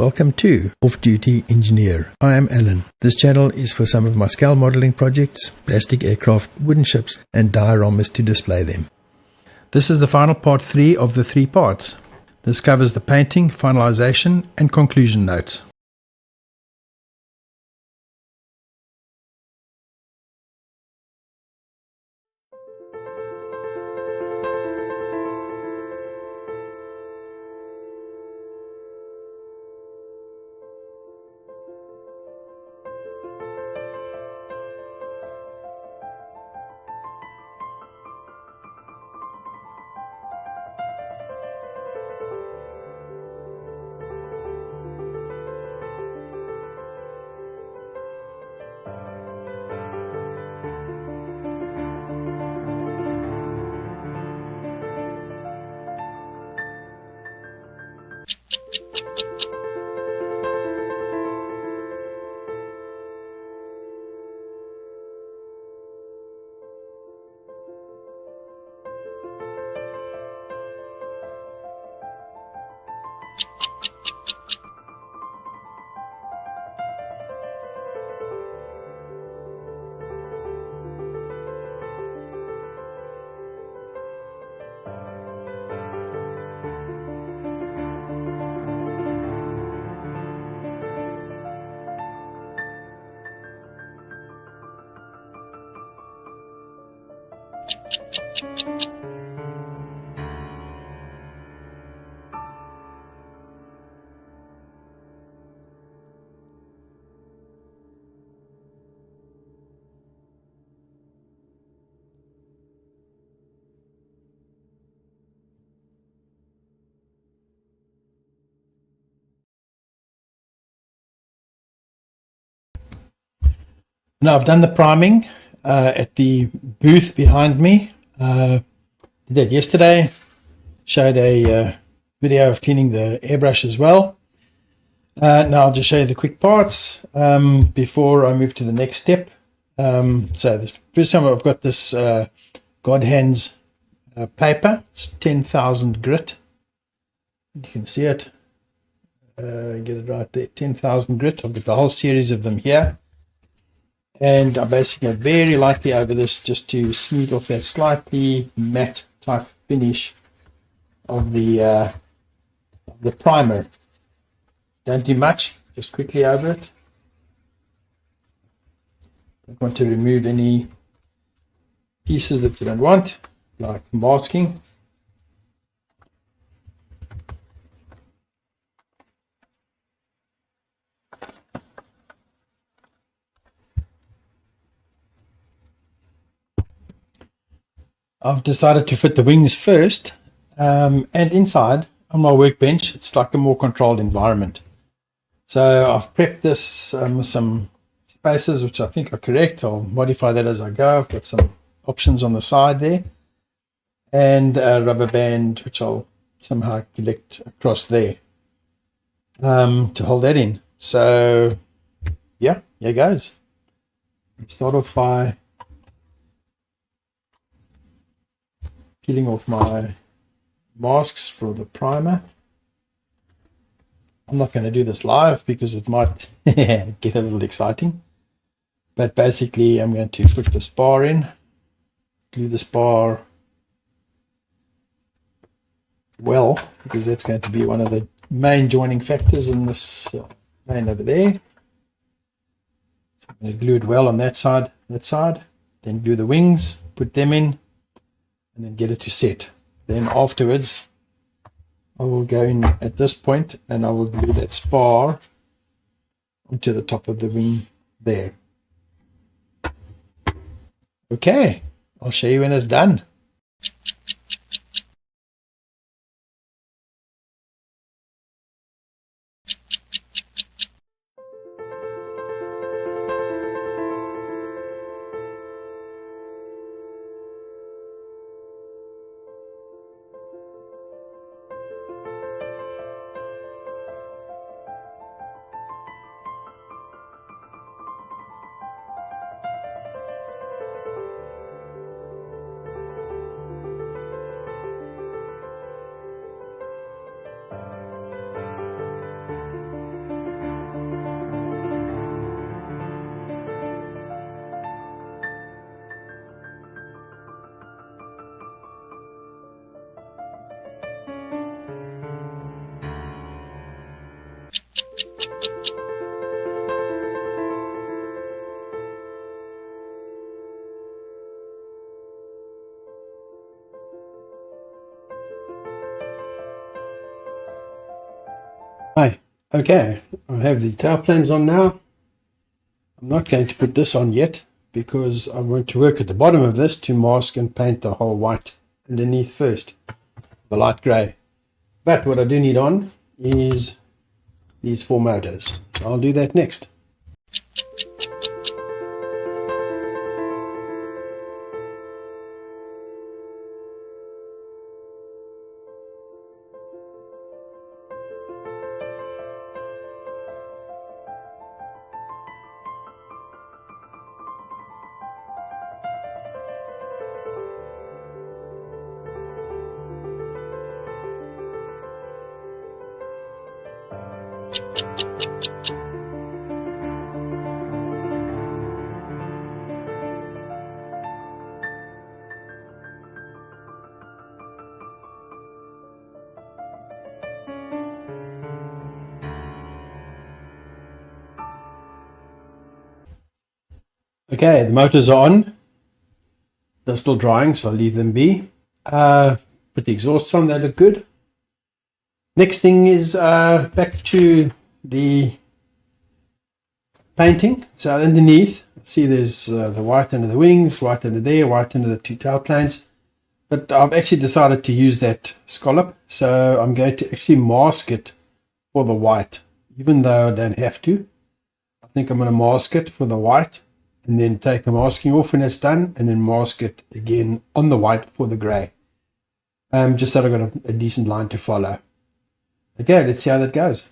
Welcome to Off-Duty Engineer. I am Alan. This channel is for some of my scale modeling projects, plastic aircraft, wooden ships, and dioramas to display them. This is the final part 3 of the 3 parts. This covers the painting, finalisation, and conclusion notes. Now I've done the priming at the booth behind me. Did that yesterday. Showed a video of cleaning the airbrush as well. Now I'll just show you the quick parts before I move to the next step. So the first time I've got this God Hands paper. It's 10,000 grit. You can see it. Get it right there. 10,000 grit. I've got the whole series of them here. And I'm basically very lightly over this just to smooth off that slightly matte type finish of the primer. Don't do much, just quickly over it. Don't want to remove any pieces that you don't want, like masking. I've decided to fit the wings first, and inside on my workbench it's like a more controlled environment. So I've prepped this with some spaces which I think are correct. I'll modify that as I go. I've got some options on the side there, and a rubber band which I'll somehow collect across there to hold that in. So yeah, here goes. Start off by peeling off my masks for the primer. I'm not going to do this live because it might get a little exciting. But basically I'm going to put the spar in, glue the spar well, because that's going to be one of the main joining factors in this line over there. So I'm going to glue it well on that side, then glue the wings, put them in, and then get it to set. Then afterwards I will go in at this point and I will glue that spar onto the top of the wing there. Okay, I'll show you when it's done. Okay, I have the tail planes on now. I'm not going to put this on yet because I want to work at the bottom of this to mask and paint the whole white underneath first, the light grey. But what I do need on is these 4 motors. So I'll do that next. Okay, the motors are on. They're still drying, so I'll leave them be. Put the exhausts on, they look good. Next thing is back to the painting. So underneath, see there's the white under the wings, white under there, white under the 2 tail planes. But I've actually decided to use that scallop, so I'm going to actually mask it for the white, even though I don't have to. I think I'm going to mask it for the white, and then take the masking off when it's done, and then mask it again on the white for the grey. Just so I've got a decent line to follow. Okay, let's see how that goes.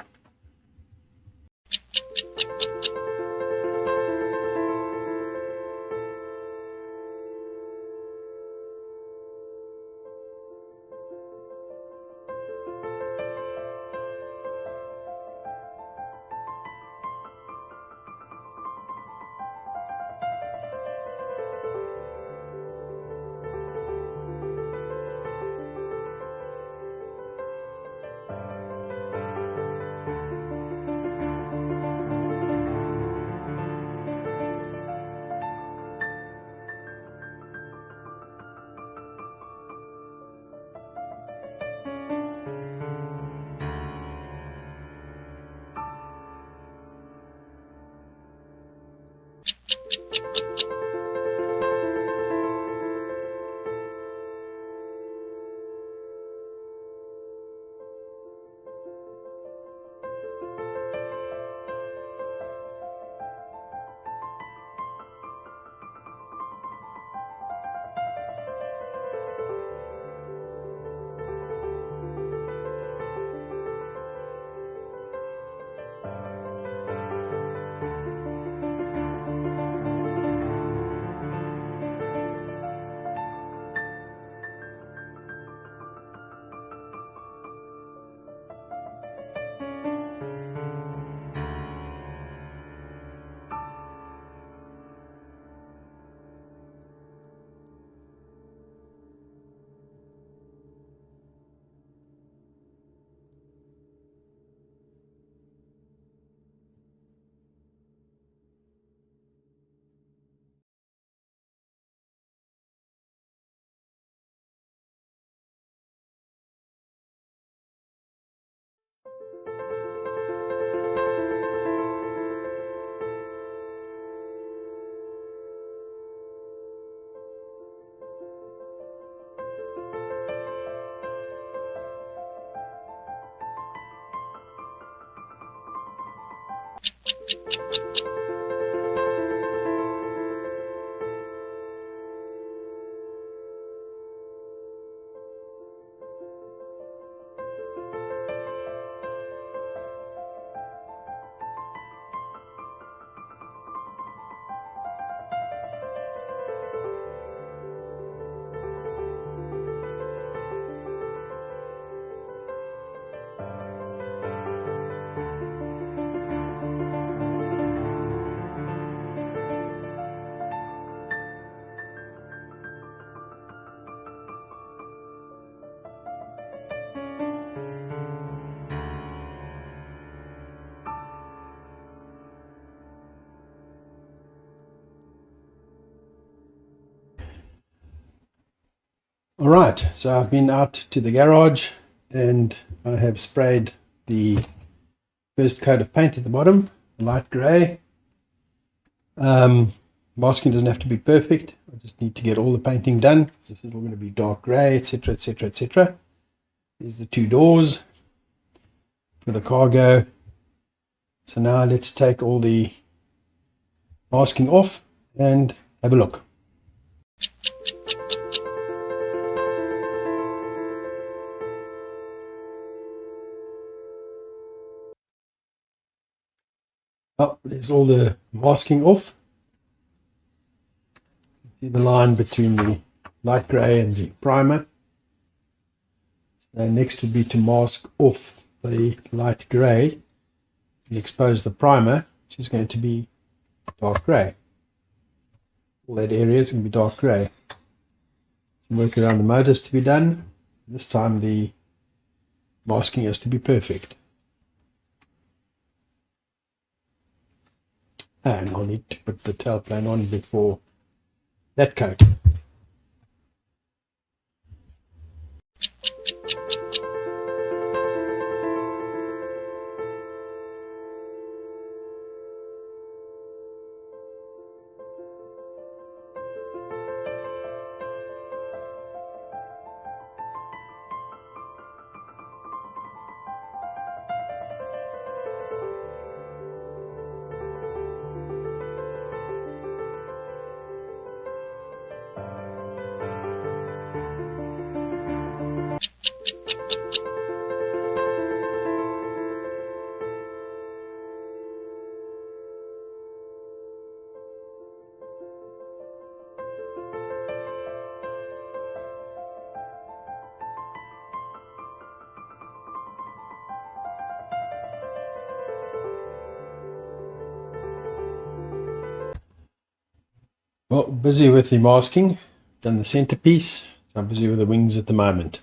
All right, so I've been out to the garage and I have sprayed the first coat of paint at the bottom, light grey. Masking doesn't have to be perfect. I just need to get all the painting done. This is all going to be dark grey, etc, etc, etc. There's the two doors for the cargo. So now let's take all the masking off and have a look. Oh, there's all the masking off. See the line between the light grey and the primer. So next would be to mask off the light grey and expose the primer, which is going to be dark grey. All that area is going to be dark grey. Some work around the motors to be done. This time the masking has to be perfect. And I'll need to put the tailplane on before that coat. Well, busy with the masking, done the centerpiece, so I'm busy with the wings at the moment.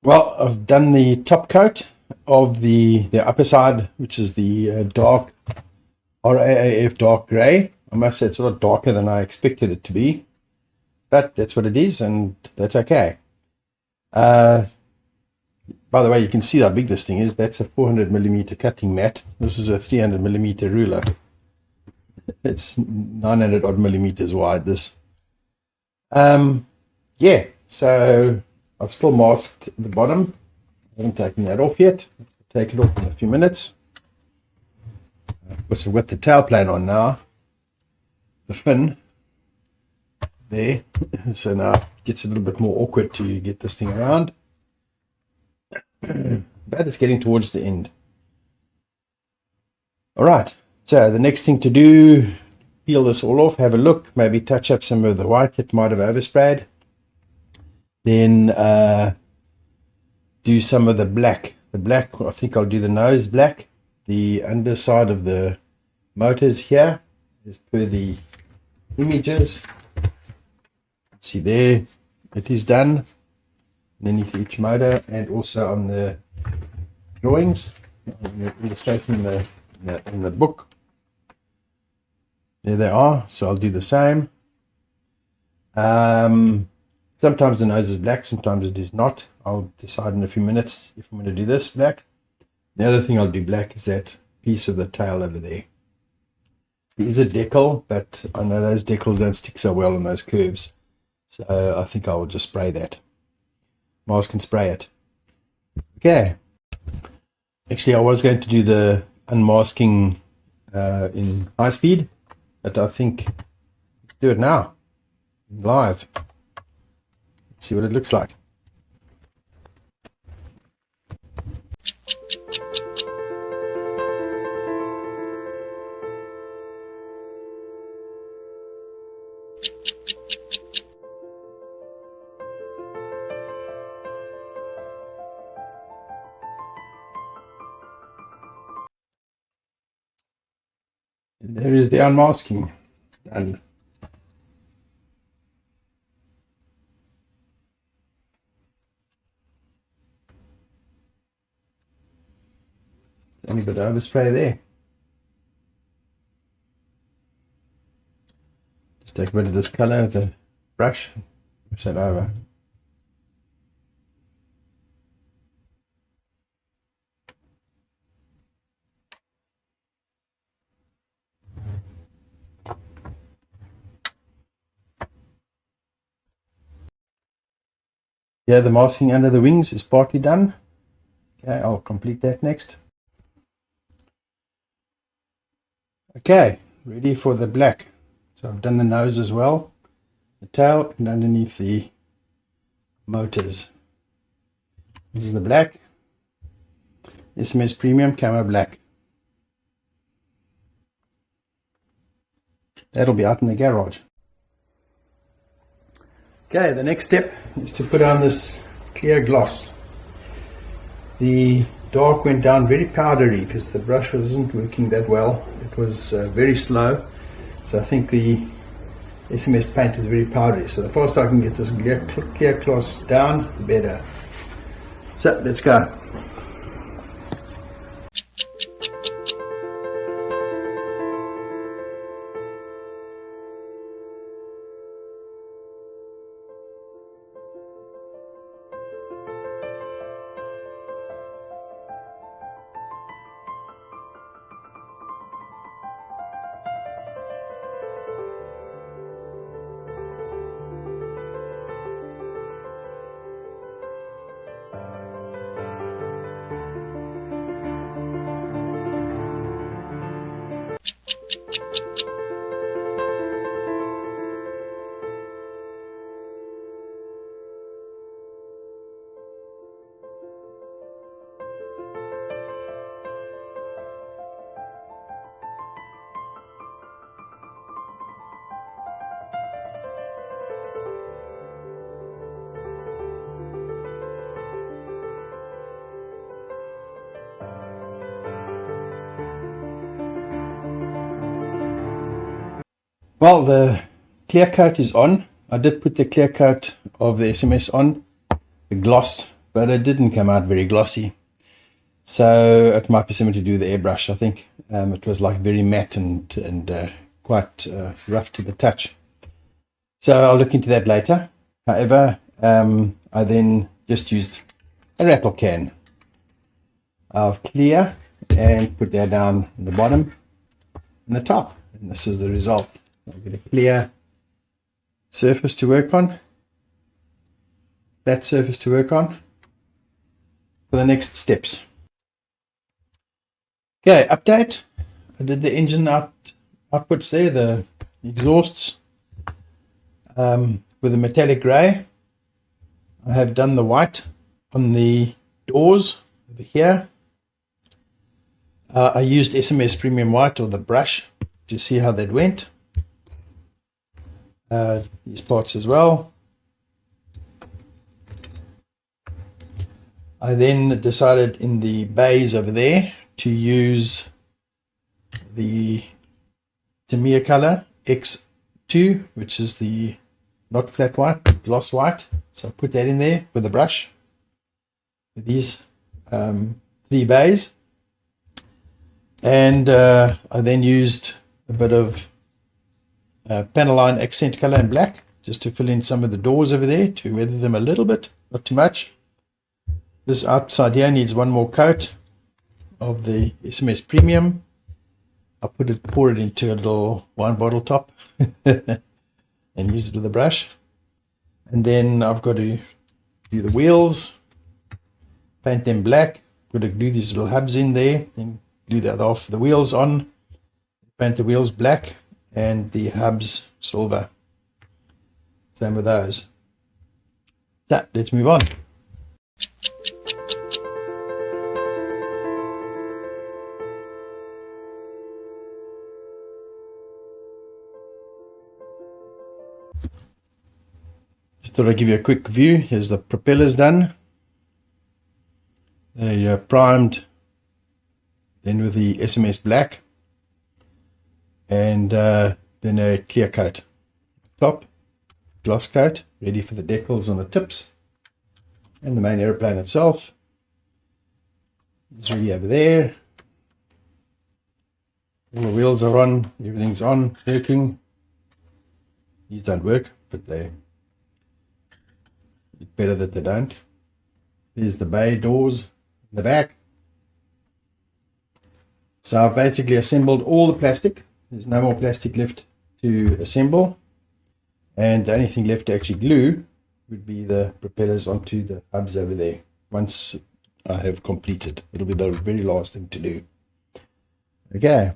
Well, I've done the top coat of the upper side, which is the dark RAAF dark grey. I must say it's a lot darker than I expected it to be, but that's what it is, and that's okay. By the way, you can see how big this thing is. That's a 400mm cutting mat. This is a 300mm ruler. It's 900 odd millimeters wide, this. Yeah, So I've still masked the bottom. I haven't taken that off yet. I'll take it off in a few minutes. Of course, I've got the tail plane on now. The fin there. So now it gets a little bit more awkward to get this thing around. But it's getting towards the end. Alright, so the next thing to do, peel this all off, have a look, maybe touch up some of the white that might have oversprayed. Then do some of the black. The black, I think I'll do the nose black. The underside of the motors here, as per the images. See there, it is done underneath each motor, and also on the drawings, illustration in the book. There they are. So I'll do the same. Sometimes the nose is black, sometimes it is not. I'll decide in a few minutes if I'm going to do this black. The other thing I'll do black is that piece of the tail over there. There is a decal, but I know those decals don't stick so well on those curves. So I think I will just spray that. Mask and spray it. Okay. Actually, I was going to do the unmasking in high speed, but I think let's do it now, live. Let's see what it looks like. And there is the unmasking done. Only a bit of overspray there. Just take a bit of this color with the brush, push that over. Yeah, the masking under the wings is partly done. Okay, I'll complete that next. Okay, ready for the black. So I've done the nose as well, the tail, and underneath the motors. This is the black. SMS Premium Camo Black. That'll be out in the garage. Okay, the next step is to put on this clear gloss. The dark went down very powdery because the brush wasn't working that well. It was very slow, so I think the SMS paint is very powdery. So the faster I can get this clear gloss down, the better. So let's go. Well, the clear coat is on. I did put the clear coat of the SMS on, the gloss, but it didn't come out very glossy. So it might be something to do with the airbrush. I think it was like very matte and quite rough to the touch. So I'll look into that later. However, I then just used a rattle can of clear and put that down in the bottom and the top. And this is the result. I'll get a clear surface to work on. flat surface to work on for the next steps. Okay, update. I did the engine outputs there, the exhausts with the metallic grey. I have done the white on the doors over here. I used SMS Premium White, or the brush, to see how that went. These parts as well. I then decided in the bays over there to use the Tamiya color X2, which is the not flat white, gloss white. So I put that in there with a brush with these 3 bays. And I then used a bit of panel line accent color in black just to fill in some of the doors over there, to weather them a little bit, not too much. This outside here needs one more coat of the SMS Premium. I'll pour it into a little wine bottle top and use it with a brush. And then I've got to do the wheels, paint them black. Got to glue these little hubs in there, then glue the other half of the wheels on, paint the wheels black and the hubs silver. Same with those. So let's move on. Just thought I'd give you a quick view. Here's the propellers done. They are primed, then with the SMS black, and then a clear coat. Top, gloss coat, ready for the decals on the tips, and the main aeroplane itself is ready over there. All the wheels are on, everything's on, working. These don't work, but it's better that they don't. There's the bay doors in the back. So I've basically assembled all the plastic. There's no more plastic left to assemble, and the only thing left to actually glue would be the propellers onto the hubs over there. Once I have completed, it'll be the very last thing to do. Okay.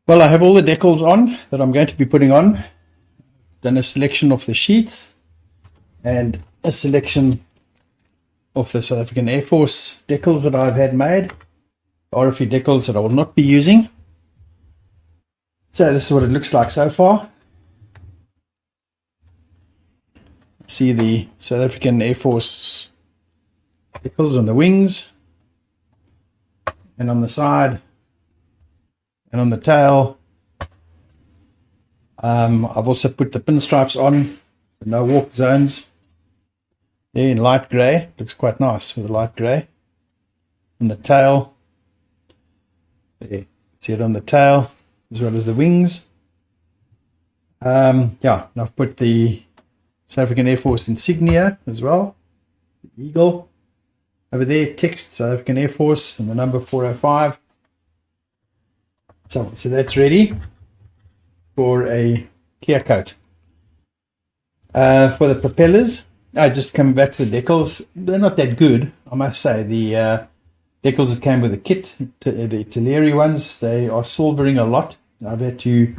Well, I have all the decals on that I'm going to be putting on. Done a selection of the sheets and a selection of the South African Air Force decals that I've had made. RFE decals that I will not be using. So this is what it looks like so far. See the South African Air Force decals on the wings and on the side. And on the tail, I've also put the pinstripes on, no walk zones. There in light grey, looks quite nice with the light grey. On the tail, there, see it on the tail as well as the wings. Yeah, and I've put the South African Air Force insignia as well, the eagle over there, text South African Air Force and the number 405. So that's ready for a clear coat. For the propellers, just coming back to the decals, they're not that good, I must say. The decals that came with the kit, the Italeri ones, they are silvering a lot. I've had to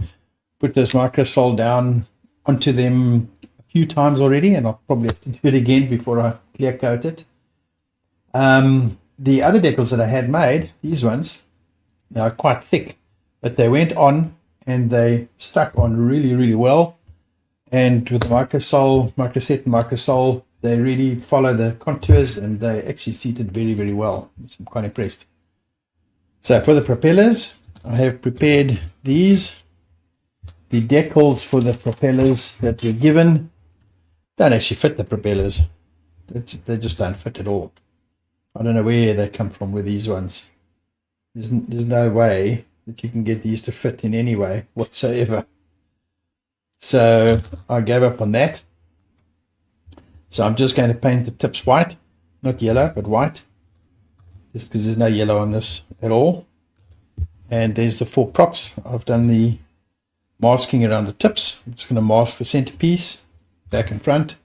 put this microsol down onto them a few times already, and I'll probably have to do it again before I clear coat it. The other decals that I had made, these ones, they are quite thick. But they went on and they stuck on really, really well. And with the microset and microsol, they really follow the contours and they actually seated very, very well. So I'm quite impressed. So for the propellers, I have prepared these the decals for the propellers that were given don't actually fit the propellers. They just don't fit at all. I don't know where they come from with these ones. There's no way that you can get these to fit in any way whatsoever. So I gave up on that. So I'm just going to paint the tips white, not yellow, but white, just because there's no yellow on this at all. And there's the 4 props. I've done the masking around the tips. I'm just going to mask the centerpiece, back and front,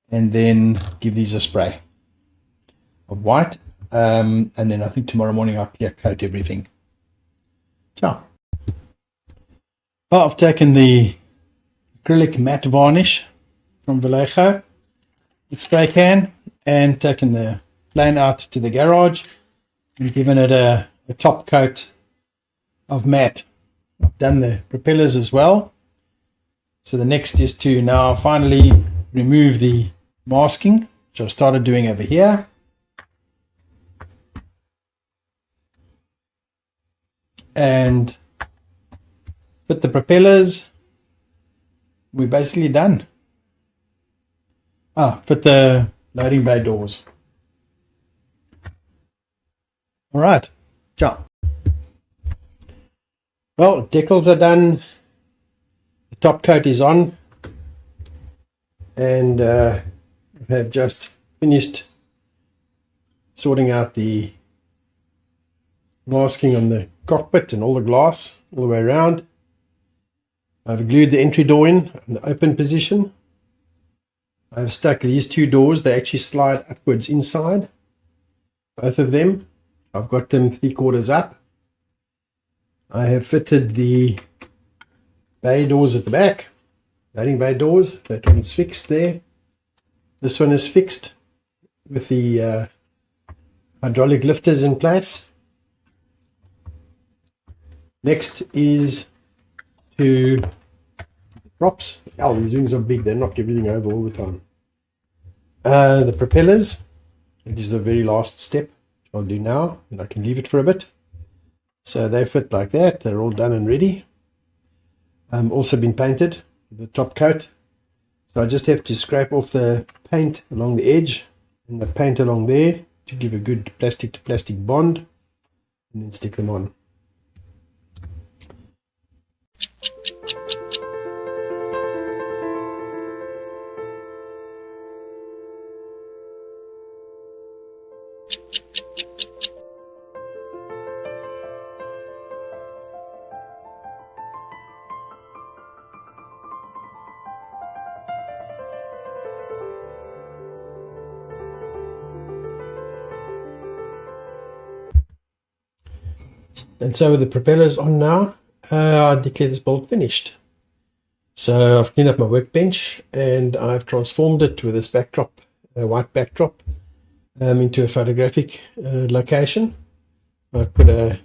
and then give these a spray of white. And then I think tomorrow morning I'll clear coat everything. Ciao. Well, I've taken the acrylic matte varnish from Vallejo, the spray can, and taken the plane out to the garage and given it a top coat of matte. I've done the propellers as well. So the next is to now finally remove the masking, which I've started doing over here. And fit the propellers. We're basically done. Fit the loading bay doors. All right, ciao. Well, decals are done. The top coat is on. And I have just finished sorting out the masking on the cockpit and all the glass all the way around. I've glued the entry door in the open position. I've stuck these 2 doors. They actually slide upwards inside, both of them. I've got them 3/4 up. I have fitted the bay doors at the back, loading bay doors. That one's fixed there. This one is fixed with the hydraulic lifters in place. Next is to props. Oh, these wings are big. They knock everything over all the time. The propellers. It is the very last step, which I'll do now, and I can leave it for a bit. So they fit like that. They're all done and ready. Also been painted with the top coat. So I just have to scrape off the paint along the edge and the paint along there to give a good plastic to plastic bond, and then stick them on. And so with the propellers on now, I declare this build finished. So I've cleaned up my workbench and I've transformed it with this backdrop, a white backdrop, into a photographic location. I've put a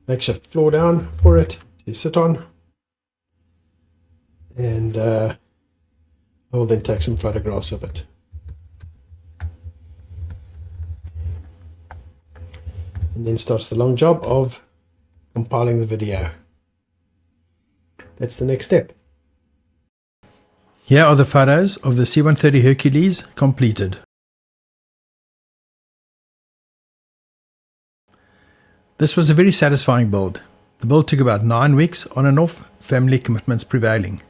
makeshift floor down for it to sit on. And I will then take some photographs of it. And then starts the long job of compiling the video. That's the next step. Here are the photos of the C130 Hercules completed. This was a very satisfying build. The build took about 9 weeks on and off, family commitments prevailing.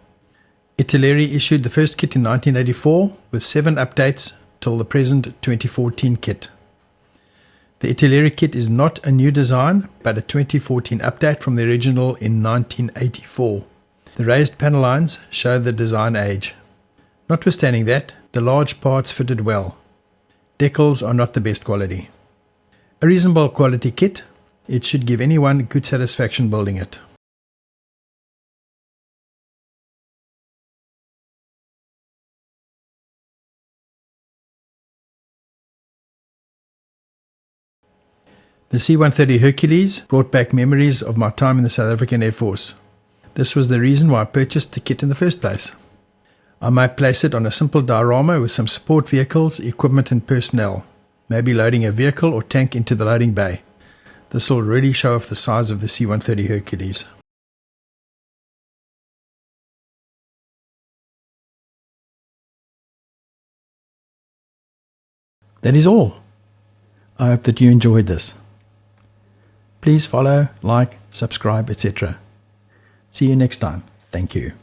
Italeri issued the first kit in 1984 with 7 updates till the present 2014 kit. The Italeri kit is not a new design, but a 2014 update from the original in 1984. The raised panel lines show the design age. Notwithstanding that, the large parts fitted well. Decals are not the best quality. A reasonable quality kit, it should give anyone good satisfaction building it. The C130 Hercules brought back memories of my time in the South African Air Force. This was the reason why I purchased the kit in the first place. I might place it on a simple diorama with some support vehicles, equipment and personnel, maybe loading a vehicle or tank into the loading bay. This will really show off the size of the C130 Hercules. that is all. I hope that you enjoyed this. Please follow, like, subscribe, etc. See you next time. Thank you.